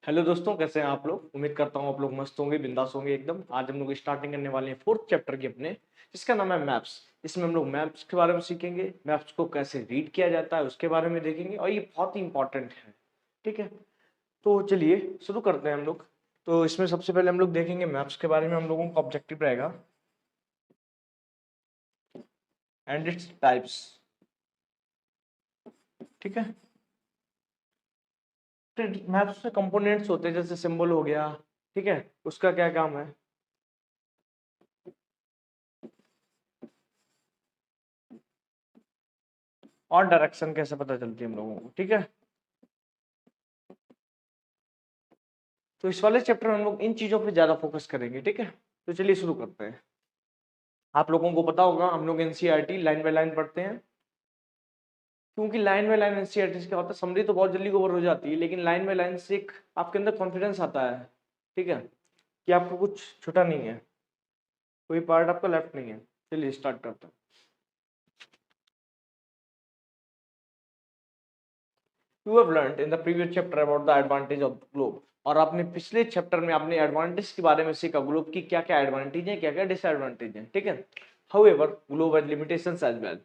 Hello दोस्तों, कैसे हैं आप लोग। उम्मीद करता हूँ आप लोग मस्त होंगे, बिंदास होंगे एकदम। आज हम लोग स्टार्टिंग करने वाले हैं फोर्थ चैप्टर की अपने, जिसका नाम है मैप्स। इसमें हम लोग मैप्स के बारे में सीखेंगे, मैप्स को कैसे रीड किया जाता है उसके बारे में देखेंगे, और ये बहुत ही इंपॉर्टेंट है। ठीक है, तो चलिए शुरू करते हैं हम लोग। तो इसमें सबसे पहले हम लोग देखेंगे मैप्स के बारे में। हम लोगों का ऑब्जेक्टिव रहेगा एंड इट्स टाइप्स। ठीक है, मैप्स में कंपोनेंट्स होते हैं, जैसे सिंबल हो गया। ठीक है, उसका क्या काम है, और डायरेक्शन कैसे पता चलती है हम लोगों को। ठीक है, तो इस वाले चैप्टर में हम लोग इन चीजों पे ज्यादा फोकस करेंगे। ठीक है, तो चलिए शुरू करते हैं। आप लोगों को पता होगा, हम लोग एनसीईआरटी लाइन बाय लाइन पढ़ते हैं, क्योंकि लाइन बाय लाइन एनसीईआरटी से क्या होता है, समरी तो बहुत जल्दी कवर हो जाती है, लेकिन लाइन बाय लाइन से एक आपके अंदर कॉन्फिडेंस आता है। ठीक है, कि आपको कुछ छूटा नहीं है, कोई पार्ट आपका लेफ्ट नहीं है। चलिए स्टार्ट करते हैं। You have learned in the previous chapter about the advantage of globe. और आपने पिछले चैप्टर में आपने एडवांटेज के बारे में सीखा, ग्लोब की क्या क्या एडवांटेज है, क्या क्या डिसएडवांटेज है। ठीक है, however globe has limitations as well.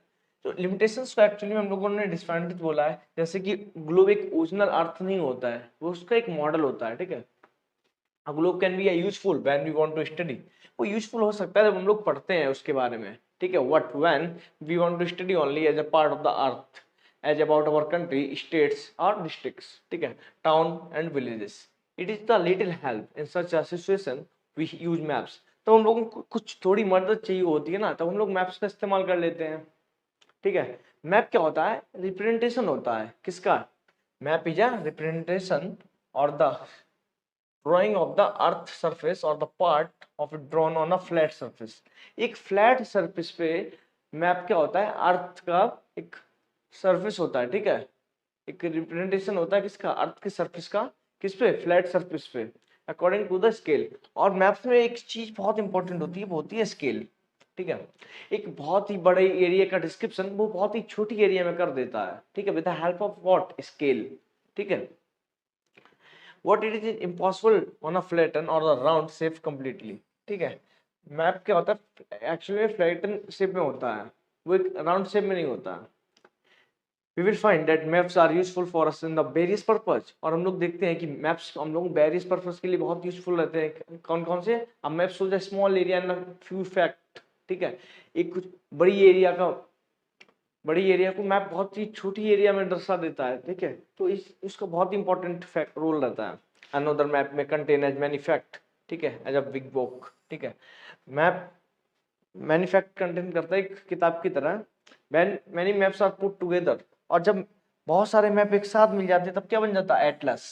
तो लिमिटेशंस को एक्चुअली में हम लोगों ने डिसएडवांटेज बोला है, जैसे कि ग्लोब एक ओरिजिनल अर्थ नहीं होता है, वो उसका एक मॉडल होता है। ठीक है, globe can be useful when we want to study. वो यूजफुल हो सकता है जब हम लोग पढ़ते हैं उसके बारे में। ठीक है, what when we want to study only as a part of the earth, as about our country, states और डिस्ट्रिक्ट्स। ठीक है, town and villages, it is the little help in such a situation we use maps. तो हम लोगों को कुछ थोड़ी मदद चाहिए होती है ना, तब हम लोग मैप्स का इस्तेमाल कर लेते हैं। ठीक है, मैप क्या होता है, रिप्रेजेंटेशन होता है किसका, मैप इज अ रिप्रेजेंटेशन और the drawing of the earth surface or the part of it drawn on a flat surface। एक फ्लैट सरफेस पे मैप क्या होता है, अर्थ का एक सरफेस होता है। ठीक है, एक रिप्रेजेंटेशन होता है किसका, अर्थ के सरफेस का, किस पे, फ्लैट सरफेस पे, अकॉर्डिंग टू द स्केल। और मैप्स में एक चीज बहुत इंपॉर्टेंट होती है, वो होती है स्केल। ठीक है, एक बहुत ही बड़े एरिया का डिस्क्रिप्शन वो बहुत ही छोटी एरिया में कर देता है। ठीक है, with the help of what, scale. ठीक है, what it is impossible on a flatten or a round shape completely। ठीक है, मैप क्या होता है, एक्चुअली में फ्लैटन शेप में होता है, वो एक राउंड शेप में नहीं होता। we will find that maps are useful for us in the various purpose। और हम लोग देखते हैं कि मैप्स हम लोग वेरियस पर्पस के लिए बहुत यूजफुल रहते हैं। कौन कौन से, अब मैप्स हो जाए small area and few fact. ठीक है, एक कुछ बड़ी एरिया को मैप बहुत ही छोटी एरिया में दर्शा देता है। ठीक है, तो इसका बहुत इंपॉर्टेंट फैक्ट रोल रहता है। अनदर मैप में कंटेन एज मैनी फैक्ट। ठीक है, एज अ बिग बुक। ठीक है, मैप मैनी फैक्ट कंटेन करता है एक किताब की तरह। When many maps are put together, और जब बहुत सारे मैप एक साथ मिल जाते हैं तब क्या बन जाता है, एटलस।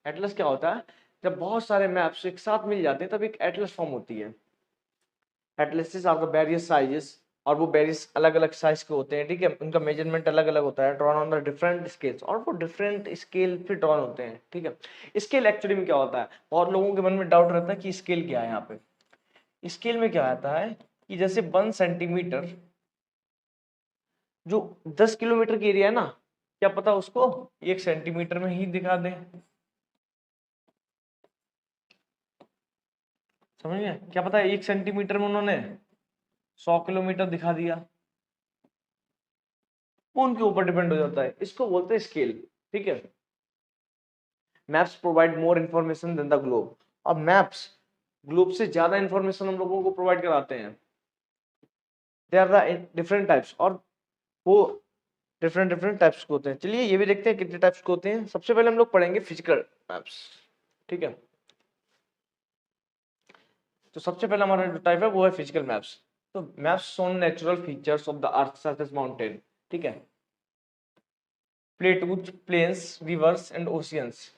एटलस क्या होता है, जब बहुत सारे मैप्स एक साथ मिल जाते हैं तब एक एटलस फॉर्म होती है। Atlases are the various sizes, और वो वेरियस अलग अलग साइज के होते हैं। ठीक है, उनका मेजरमेंट अलग अलग होता है, drawn on the different scales, और वो डिफरेंट स्केल पे ड्रॉन होते हैं। ठीक है, स्केल एक्चुअली में क्या होता है, बहुत लोगों के मन में डाउट रहता है कि स्केल क्या है। यहाँ पे स्केल में क्या आता है कि जैसे 1 सेंटीमीटर जो 10 किलोमीटर की एरिया है ना, क्या पता उसको 1 सेंटीमीटर में ही दिखा दे। समझ गए, क्या पता 1 सेंटीमीटर में उन्होंने 100 किलोमीटर दिखा दिया। वो उनके ऊपर डिपेंड हो जाता है, इसको बोलते हैं स्केल। ठीक है, maps provide more information than the globe. अब मैप्स ग्लोब से ज्यादा इन्फॉर्मेशन हम लोगों को प्रोवाइड कराते हैं। They are the different types, और वो डिफरेंट डिफरेंट टाइप्स के होते हैं। चलिए ये भी देखते हैं कितने टाइप्स के होते हैं। सबसे पहले हम लोग पढ़ेंगे फिजिकल मैप्स। ठीक है, तो सबसे पहला हमारा जो टाइप है वो है फिजिकल मैप्स। तो maps shown natural features of the earth such as mountain. ठीक है, plateaus, plains, rivers and oceans.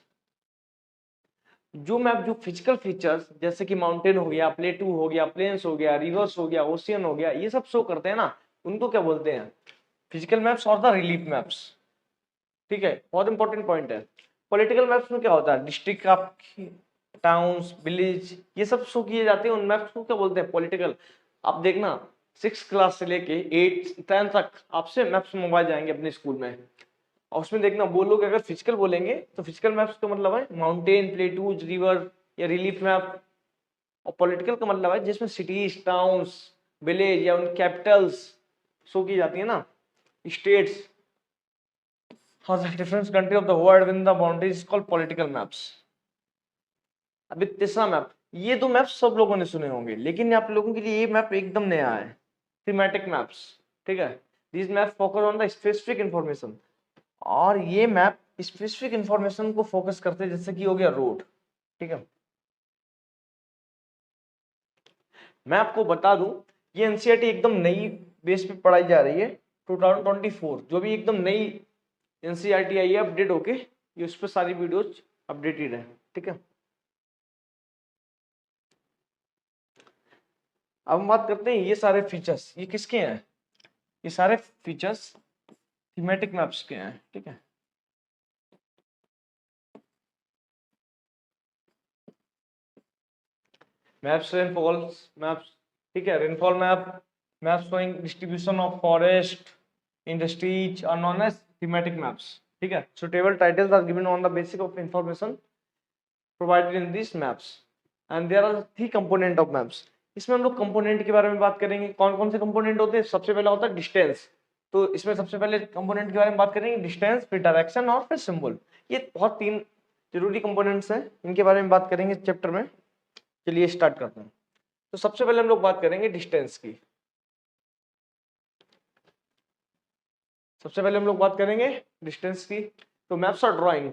जो मैप जो फिजिकल फीचर्स जैसे कि माउंटेन हो गया, प्लेटू हो गया, प्लेन्स हो गया, रिवर्स हो गया, ओशियन हो गया, ये सब शो करते हैं ना, उनको क्या बोलते हैं, फिजिकल मैप्स और द रिलीफ मैप्स। ठीक है, बहुत इंपॉर्टेंट पॉइंट है। पॉलिटिकल मैप्स में क्या होता है, डिस्ट्रिक्ट आपकी, टाउन्स, विलेज, ये सब शो किए जाते हैं, उन मैप्स को क्या बोलते हैं, पॉलिटिकल। आप देखना 6 क्लास से लेके 8 10 तक आपसे मैप्स मंगवाए जाएंगे अपने स्कूल में। और उसमें देखना वो लोग अगर फिजिकल बोलेंगे तो फिजिकल मैप्स का मतलब है माउंटेन, प्लेटूज, रिवर या रिलीफ मैप। और पॉलिटिकल का मतलब है जिसमें सिटीज, टाउन्स, विलेज या उन कैपिटल्स शो की जाती है ना, states has a different country of the world within the boundaries is called political maps। अभी तीसरा मैप, ये दो मैप सब लोगों ने सुने होंगे, लेकिन आप लोगों के लिए ये मैप एकदम नया है, थीमेटिक मैप्स। ठीक है, this map focus on the specific information. और ये मैप स्पेसिफिक इंफॉर्मेशन को फोकस करते हैं, जैसे कि हो गया रोड। ठीक है, मैं आपको बता दूं ये एनसीईआरटी एकदम नई बेस पे पढ़ाई जा रही है। 2024 जो भी एकदम नई एनसीईआरटी आई है अपडेट होके, ये उस पर सारी वीडियोज अपडेटेड है। ठीक है, अब हम बात करते हैं ये सारे फीचर्स ये किसके हैं। ये सारे फीचर्स थीमेटिक मैप्स के हैं। ठीक है, मैप्स, रेनफॉल्स मैप्स। ठीक है, rainfall map, maps showing distribution of forest industries are known as thematic maps. ठीक है, suitable titles are given on the basis of information provided in these maps and there are three component of maps। इसमें हम लोग component के बारे में बात करेंगे। कौन कौन से कंपोनेंट होते हैं? सबसे पहला होता है डिस्टेंस। तो इसमें सबसे पहले कंपोनेंट के बारे में बात करेंगे, डिस्टेंस, फिर डायरेक्शन और फिर सिंबल। ये बहुत तीन जरूरी कंपोनेंट्स हैं, इनके बारे में बात करेंगे चैप्टर में। चलिए स्टार्ट करते हैं। तो सबसे पहले हम लोग बात करेंगे डिस्टेंस की। सबसे पहले हम लोग बात करेंगे डिस्टेंस की। तो मैप्स और ड्राइंग।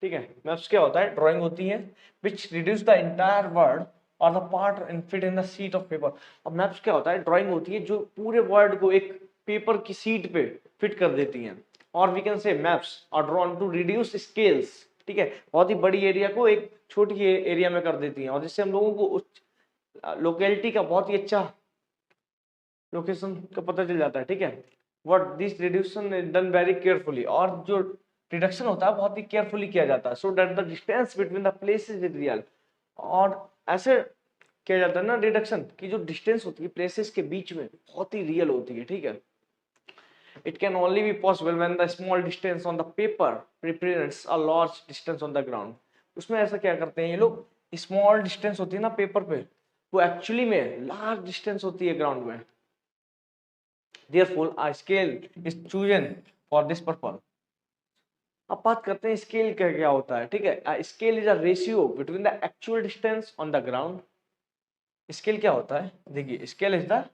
ठीक है, मैप्स क्या होता है? ड्राइंग होती है which reduce the entire world और the part in fit in the sheet of paper. अब मैप्स क्या होता है? ड्राइंग होती है जो पूरे वर्ड को एक पेपर की शीट पे फिट कर देती हैं। और we can say maps are drawn to reduce scales. ठीक है, बहुत ही बड़ी एरिया को एक छोटी एरिया में कर देती हैं, और जिससे हम लोगों को उस लोकेलिटी का बहुत ही अच्छा लोकेशन का पता चल जाता है। ठीक है, what this reduction is done very carefully. और जो रिडक्शन होता है बहुत ही केयरफुली किया जाता है, so that the distance between the places is real. और ऐसे किया जाता है ना रिडक्शन की जो डिस्टेंस होती है प्लेसेस के बीच में बहुत ही रियल होती है। ठीक है, it can only be possible when the small distance on the paper represents a large distance on the ground. उसमें ऐसा क्या करते हैं ये लोग, स्मॉल डिस्टेंस होती है ना पेपर पे, वो एक्चुअली में लार्ज डिस्टेंस होती है ग्राउंड में। Therefore, a scale is chosen for this purpose। अब बात करते हैं स्केल का क्या होता है। ठीक है, scale is a ratio between the actual distance on the ground. Scale क्या होता है? देखिए, scale is the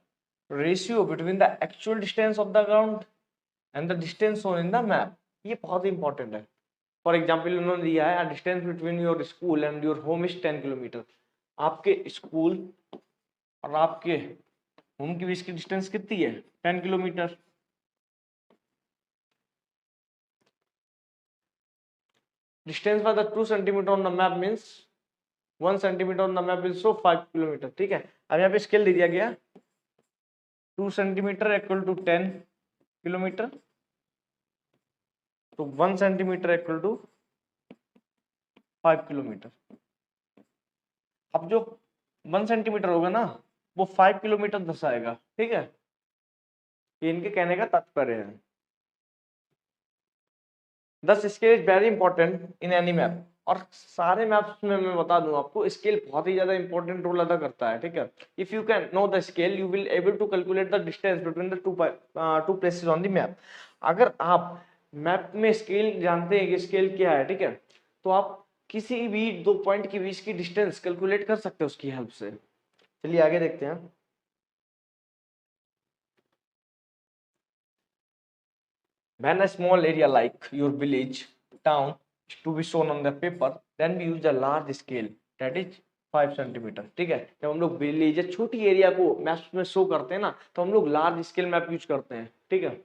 ratio between the actual distance of the ground and the distance shown in the map. ये बहुत इंपॉर्टेंट है। For example उन्होंने दिया है distance between your school and your home is 10 kilometre. आपके स्कूल और आपके home के बीच की डिस्टेंस कितनी है? 10 kilometre. Distance by the 2 centimeter on the map means 1 centimeter on the map will show 5 kilometre. ठीक है, अब यहाँ पे स्केल दे दिया गया 2 सेंटीमीटर इक्वल टू 10 किलोमीटर, तो 1 सेंटीमीटर इक्वल टू 5 किलोमीटर। अब जो 1 सेंटीमीटर होगा ना वो 5 किलोमीटर दर्शाएगा। ठीक है, ये इनके कहने का तात्पर्य है। दस scale is very important in any map. और सारे मैप्स में मैं बता दूं आपको स्केल बहुत ही ज्यादा इंपॉर्टेंट रोल अदा करता है। ठीक है, if you can know the scale you will able to calculate the distance between the two places on the map. अगर आप मैप में स्केल जानते हैं कि स्केल क्या है, ठीक है, तो आप किसी भी दो पॉइंट के बीच की डिस्टेंस कैलकुलेट कर सकते हैं उसकी हेल्प से। चलिए आगे देखते हैं। When a small area like your village, town is to be shown on the paper, then we use a large scale that is 5 centimetre. ठीक है, जब हम लोग विलेज या छोटी एरिया को मैप्स में शो करते हैं ना तो हम लोग लार्ज स्केल मैप यूज करते हैं। ठीक है,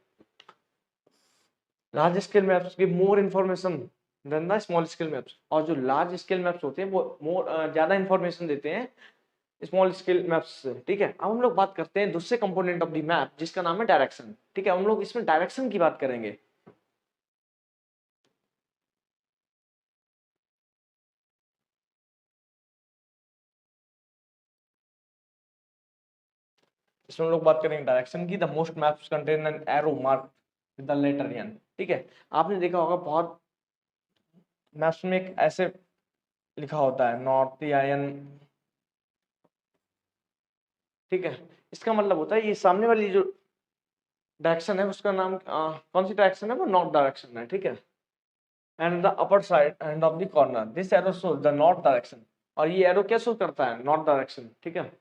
large scale maps give more information than the small scale maps. और जो लार्ज स्केल मैप्स होते हैं वो ज्यादा इन्फॉर्मेशन देते हैं स्मॉल स्केल मैप्स से। ठीक है, अब हम लोग बात करते हैं दूसरे कंपोनेंट ऑफ द मैप जिसका नाम है डायरेक्शन। ठीक है, हम लोग इसमें डायरेक्शन की बात करेंगे। इसमें हम लोग बात करेंगे डायरेक्शन की। The most maps contain an arrow mark with the letter N. ठीक है, आपने देखा होगा बहुत मैप्स में एक ऐसे लिखा होता है नॉर्थ या ठीक है, इसका मतलब होता है ये सामने वाली जो डायरेक्शन है उसका नाम कौन सी डायरेक्शन है, वो नॉर्थ डायरेक्शन है, ठीक है। And the upper side end of the corner this arrow shows the north direction, और ये एरो क्या शो करता है, नॉर्थ डायरेक्शन, ठीक है।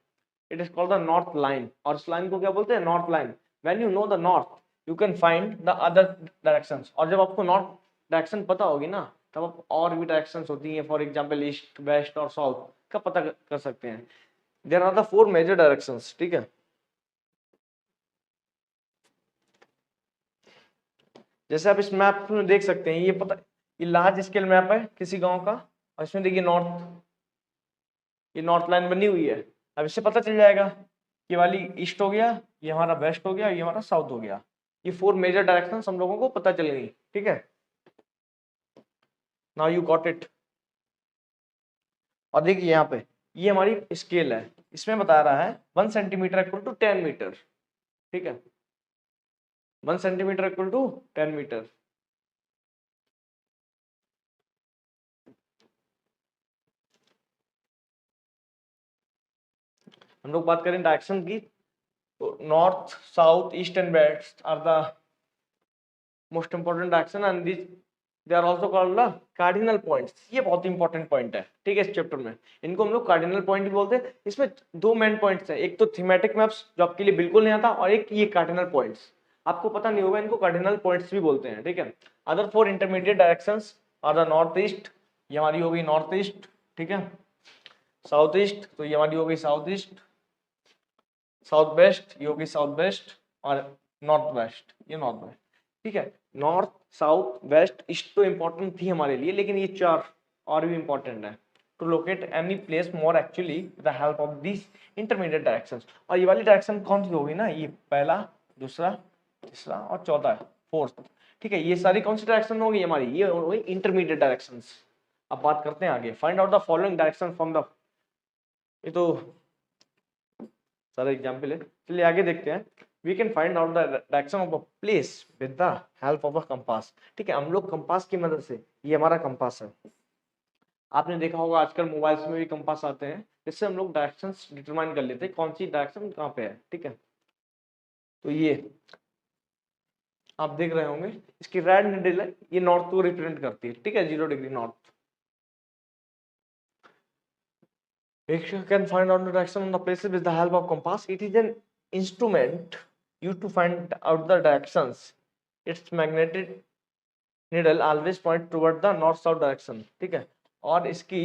It is called the north line, और इस लाइन को क्या बोलते हैं, north line. When you know the north you can find the other directions, और जब आपको नॉर्थ डायरेक्शन पता होगी ना तब आप और भी डायरेक्शंस होती हैं, फॉर एग्जांपल ईस्ट वेस्ट और साउथ का पता कर सकते हैं। There are the 4 major directions, ठीक है। जैसे आप इस मैप में देख सकते हैं, ये पता, ये लार्ज स्केल मैप है किसी गांव का, और इसमें देखिए ये नॉर्थ लाइन बनी हुई है। अब इससे पता चल जाएगा ये वाली ईस्ट हो गया, ये हमारा वेस्ट हो गया, ये हमारा साउथ हो गया। ये 4 मेजर डायरेक्शन हम लोगों को पता चल गई, ठीक है। Now you got it. और देखिए यहाँ पे ये हमारी स्केल है, इसमें बता रहा है 1 सेंटीमीटर इक्वल टू 10 मीटर, ठीक है। 1 सेंटीमीटर इक्वल टू 10 मीटर। हम लोग बात करें डायरेक्शन की, तो north south east and west are the most important direction, and this they are also called the cardinal points. ये बहुत इंपॉर्टेंट पॉइंट है, ठीक है, इस चैप्टर में इनको हम लोग कार्डिनल पॉइंट भी बोलते हैं। इसमें 2 मेन पॉइंट्स हैं, एक तो थीमेटिक मैप्स जो आपके लिए बिल्कुल नहीं आता, और एक ये कार्डिनल पॉइंट्स। आपको पता नहीं होगा, इनको कार्डिनल पॉइंट्स भी बोलते हैं, ठीक है। Other 4 intermediate directions are the north east, ये हमारी हो गई नॉर्थ ईस्ट, ठीक है। साउथ ईस्ट, तो ये हमारी हो गई साउथ ईस्ट। साउथ वेस्ट, ये होगी साउथ वेस्ट। और नॉर्थ वेस्ट, ये नॉर्थ वेस्ट, ठीक है। नॉर्थ साउथ वेस्ट ईस्ट तो इंपॉर्टेंट थी हमारे लिए, लेकिन ये 4 और भी इंपॉर्टेंट है to locate any place more actually with the help of this intermediate directions. और ये वाली डायरेक्शन कौन सी होगी ना, ये पहला, दूसरा, तीसरा और चौथा, फोर्थ, ठीक है। ये सारी कौन सी डायरेक्शन होगी हमारी, ये होगी इंटरमीडिएट डायरेक्शंस। अब बात करते हैं आगे, find out the following direction from the, ये तो सारा एग्जाम्पल है, चलिए आगे देखते हैं। We can find out the direction of a place with the help of a compass, ठीक है। हम लोग कंपास की मदद से, ये हमारा कंपास है, आपने देखा होगा आजकल मोबाइल्स में भी कंपास आते हैं, जिससे हम लोग डायरेक्शंस डिटरमाइन कर लेते हैं कौन सी डायरेक्शन कहाँ पे है, ठीक है। तो ये आप देख रहे होंगे, इसकी रेड निडल है, ये नॉर्थ को रिप्रेजेंट करती है, ठीक है, 0 degree north. You can find out the direction on the places with the help of compass. It is an instrument used to find out the directions. Its magnetic needle always point toward the north south direction, ठीक है। और इसकी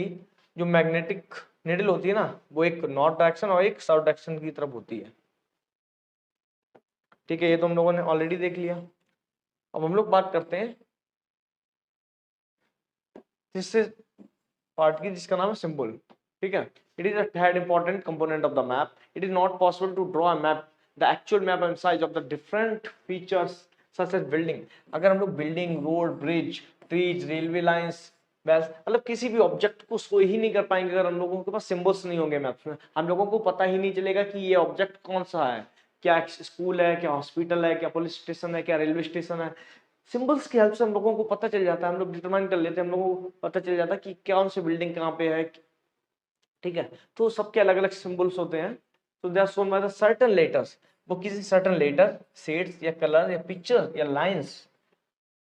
जो magnetic needle होती है ना, वो एक नॉर्थ डायरेक्शन और एक साउथ डायरेक्शन की तरफ होती है, ठीक है। ये तो हम लोगों ने ऑलरेडी देख लिया। अब हम लोग बात करते हैं जिससे पार्ट की, जिसका नाम है सिंबल, ठीक है। It is a third important component of the map. It is not possible to draw a map the actual map and size of the different features such as building. अगर हम लोग building, road, bridge, trees, railway lines, बस मतलब किसी भी object को show ही नहीं कर पाएंगे अगर हम लोगों के पास सिंबल्स नहीं होंगे मैप्स में। हम लोगों को पता ही नहीं चलेगा कि ये ऑब्जेक्ट कौन सा है, क्या स्कूल है, क्या हॉस्पिटल है, क्या पुलिस स्टेशन है, क्या रेलवे स्टेशन है। सिंबल्स की हेल्प से हम लोगों को पता चल जाता है, हम लोग डिटरमाइन कर लेते हैं, हम लोगों को पता चल जाता है कि कौन सी बिल्डिंग कहाँ पे है, ठीक है। तो सबके अलग अलग सिंबल्स होते हैं, तो they are shown by the certain letters. वो किसी सर्टेन लेटर, शेड्स या कलर या पिक्चर या लाइंस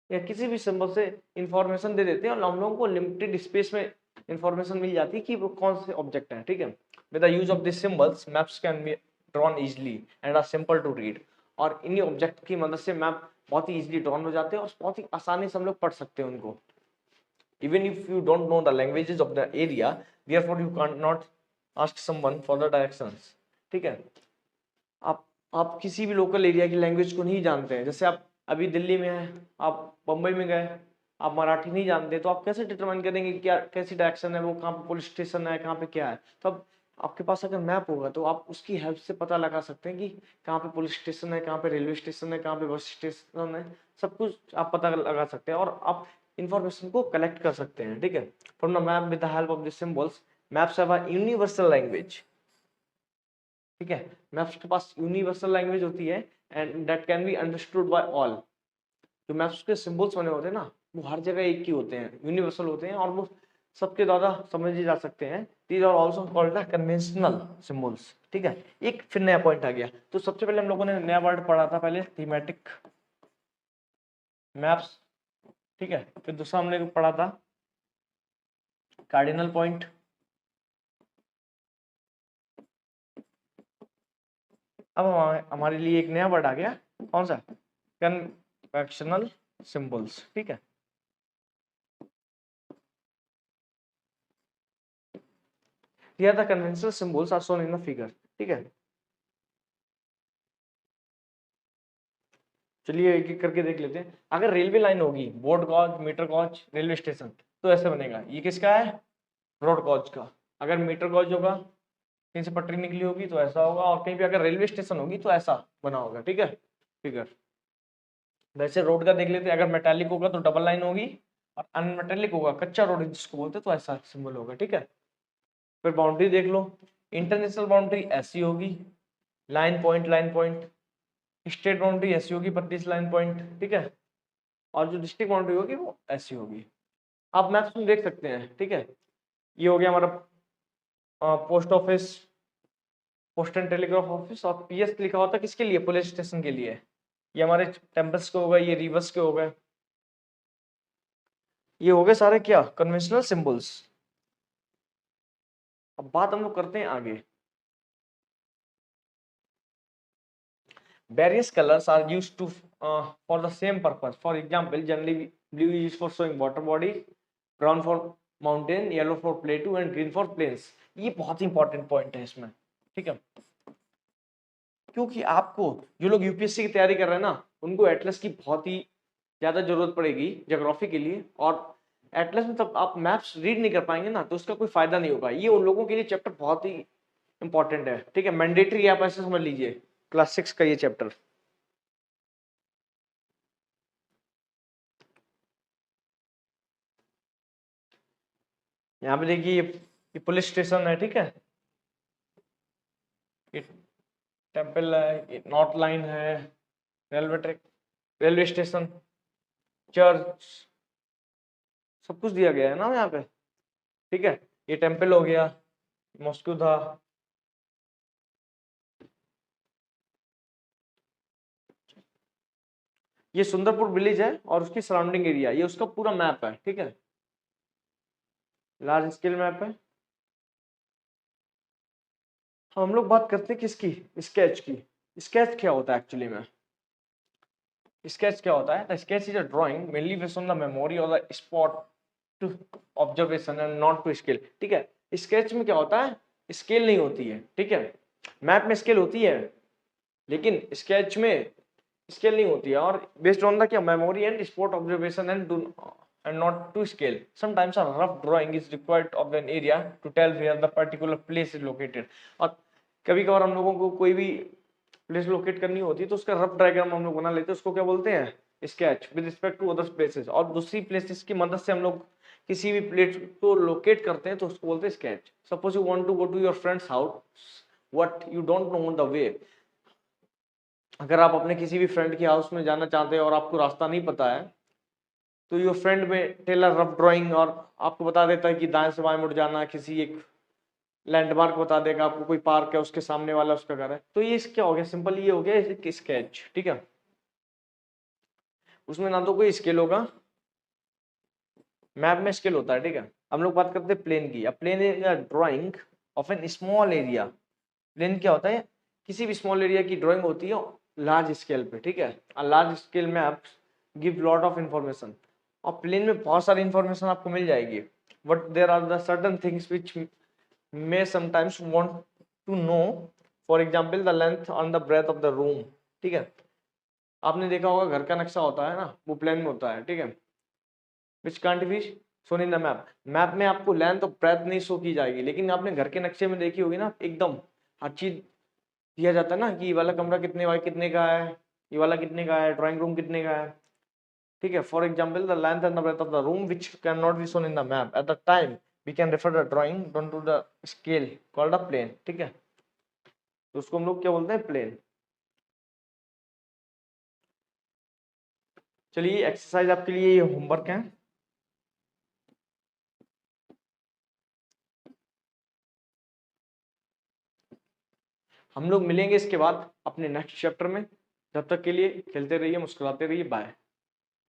या किसी भी सिंबल से इंफॉर्मेशन दे देते हैं, और हम लोगों को लिमिटेड स्पेस में इंफॉर्मेशन मिल जाती है कि वो कौन से ऑब्जेक्ट है, ठीक है। With the use of this symbols maps can be drawn easily and are simple to read. और इन्हीं ऑब्जेक्ट की मदद से मैप बहुत ही इजीली ड्रॉन हो जाते हैं और बहुत ही आसानी से हम लोग पढ़ सकते हैं उनको। Even if you don't know the languages of the area, therefore you cannot ask someone for the directions, ठीक है। आप किसी भी लोकल एरिया की लैंग्वेज को नहीं जानते हैं, जैसे आप अभी दिल्ली में हैं, आप बम्बई में गए, आप मराठी नहीं जानते, तो आप कैसे डिटरमाइन करेंगे कि क्या कैसी डायरेक्शन है, वो कहाँ पे पुलिस स्टेशन है, कहाँ पे क्या है। तो अब आपके पास अगर मैप होगा तो आप उसकी हेल्प से पता लगा सकते हैं कि कहाँ पे पुलिस स्टेशन है, कहाँ पे रेलवे स्टेशन है, कहाँ पे बस स्टेशन है, सब कुछ आप पता लगा सकते हैं और आप इंफॉर्मेशन को कलेक्ट कर सकते हैं, ठीक है। From the map with the help of the symbols, maps have a universal language, ठीक है। मैप्स के पास यूनिवर्सल लैंग्वेज होती है and that can be understood by all. जो मैप्स के सिंबल्स बने होते हैं ना, वो हर जगह एक ही होते हैं, यूनिवर्सल होते हैं और वो सबके द्वारा समझे जा सकते हैं। These are also called the conventional symbols. ठीक है, एक फिर नया पॉइंट आ गया। तो सबसे पहले हम लोगों ने नया वर्ड पढ़ा था, पहले थीमेटिक मैप्स। ठीक है, फिर दूसरा हमने पढ़ा था कार्डिनल पॉइंट। अब हमारे लिए एक नया वर्ड आ गया, कौन सा? Conventional symbols. ठीक है, here the conventional symbols are shown in the figure। ठीक है, चलिए एक एक करके देख लेते हैं। अगर रेलवे लाइन होगी, broad gauge, metre gauge, railway station, तो ऐसे बनेगा। ये किसका है? ब्रॉड गॉज का। अगर मीटर गॉज होगा, कहीं से पटरी निकली होगी तो ऐसा होगा, और कहीं पे अगर रेलवे स्टेशन होगी तो ऐसा बना होगा। ठीक है, फिगर। वैसे रोड का देख लेते हैं, अगर मेटालिक होगा तो डबल लाइन होगी, और अनमेटालिक होगा, कच्चा रोड जिसको बोलते हैं, तो ऐसा सिंबल होगा। ठीक है, फिर बाउंड्री देख लो, इंटरनेशनल बाउंड्री ऐसी होगी, लाइन पॉइंट, स्टेट बाउंड्री ऐसी होगी, 32 लाइन पॉइंट। ठीक है, और जो डिस्ट्रिक्ट बाउंड्री होगी वो ऐसी होगी। आप मैप्स में देख सकते हैं। ठीक है, ये हो गया हमारा post office, post and telegraph office, और पीएस लिखा होता है किसके लिए? पुलिस स्टेशन के लिए। ये हमारे टेम्पल्स के हो गए, ये रिवर्स के हो गए, ये हो गए सारे क्या? Conventional symbols. अब बात हम लोग करते हैं आगे। Various colors are used to for the same purpose. For example, generally blue is used for showing water bodies, brown for mountain, yellow for plateau and green for plains। ये बहुत important point है इसमें। ठीक है, क्योंकि आपको जो लोग यूपीएससी की तैयारी कर रहे हैं ना, उनको एटलस की बहुत ही ज्यादा जरूरत पड़ेगी ज्योग्राफी के लिए, और एटलस में तब आप मैप्स रीड नहीं कर पाएंगे ना, तो उसका कोई फायदा नहीं होगा। ये उन लोगों के लिए चैप्टर बहुत ही इंपॉर्टेंट है। ठीक है, मैंडेटरी, आप ऐसे समझ लीजिए, क्लास 6 का ये चैप्टर। यहाँ पे देखिए, ये पुलिस स्टेशन है। ठीक है, ये टेम्पल है, ये नॉर्थ लाइन है, railway track, railway station, church, सब कुछ दिया गया है ना यहाँ पे। ठीक है, ये टेम्पल हो गया, मॉस्को था। ये सुंदरपुर विलेज है और उसकी सराउंडिंग एरिया, ये उसका पूरा मैप है। ठीक है, लार्ज स्केल मैप है। हम लोग बात करते हैं किसकी? स्केच की। स्केच क्या होता है एक्चुअली में? स्केच क्या होता है? The sketch is a drawing mainly based on the memory और the spot to observation and not to scale. ठीक है, स्केच में क्या होता है? स्केल नहीं होती है। ठीक है, मैप में स्केल होती है, लेकिन स्केच में स्केल नहीं होती है, और बेस्ड ऑन द क्या? Memory and spot observation and not to scale. Sometimes a rough drawing is required of an area to tell where the particular place is located. और कभी कभार हम लोगों को कोई भी प्लेस लोकेट करनी होती है तो उसका रफ डायग्राम हम लोग बना लेते हैं, उसको क्या बोलते हैं? Sketch, with respect to other places. और दूसरी प्लेसेस की मदद से हम लोग किसी भी प्लेस को लोकेट करते हैं तो उसको बोलते हैं sketch. Suppose you want to go to your friends house, what you don't know the way. अगर आप अपने किसी भी फ्रेंड के हाउस में जाना चाहते हैं और आपको रास्ता नहीं पता है, तो योर फ्रेंड में टेल अ रफ ड्राइंग, और आपको बता देता है कि दाएं से बाएं मुड़ जाना, किसी एक लैंडमार्क बता देगा आपको, कोई पार्क है उसके सामने वाला उसका घर है। तो ये क्या हो गया? सिंपल ये हो गया स्केच। ठीक है, उसमें ना तो कोई स्केल होगा, मैप में स्केल होता है। ठीक है, हम लोग बात करते हैं प्लेन की। अब plan is a drawing of an small area. Plan क्या होता है? किसी भी स्मॉल एरिया की ड्राइंग होती है लार्ज स्केल पे। ठीक है, large scale maps give lot of information, और प्लेन में बहुत सारी इंफॉर्मेशन आपको मिल जाएगी, but there are the certain things which may sometimes want to know, for example the length and the breadth of the room। ठीक है, आपने देखा होगा घर का नक्शा होता है ना, वो प्लेन में होता है। ठीक है, which can't be shown in the map। Map में आपको लेंथ और ब्रेथ नहीं शो की जाएगी, लेकिन आपने घर के नक्शे में देखी होगी ना, एकदम हर चीज दिया जाता है ना, कि ये वाला कमरा कितने बाय कितने का है, ये वाला कितने का है, ड्राइंग रूम कितने का है। ठीक है, for example the length and the breadth of the room which can not be shown in the map at the time we can refer the drawing don't to the scale called a plan. ठीक है, तो उसको हम लोग क्या बोलते हैं? Plane. चलिए एक्सरसाइज आपके लिए ये होमवर्क है। हम लोग मिलेंगे इसके बाद अपने नेक्स्ट चैप्टर में। तब तक के लिए खेलते रहिए, मुस्कुराते रहिए, बाय।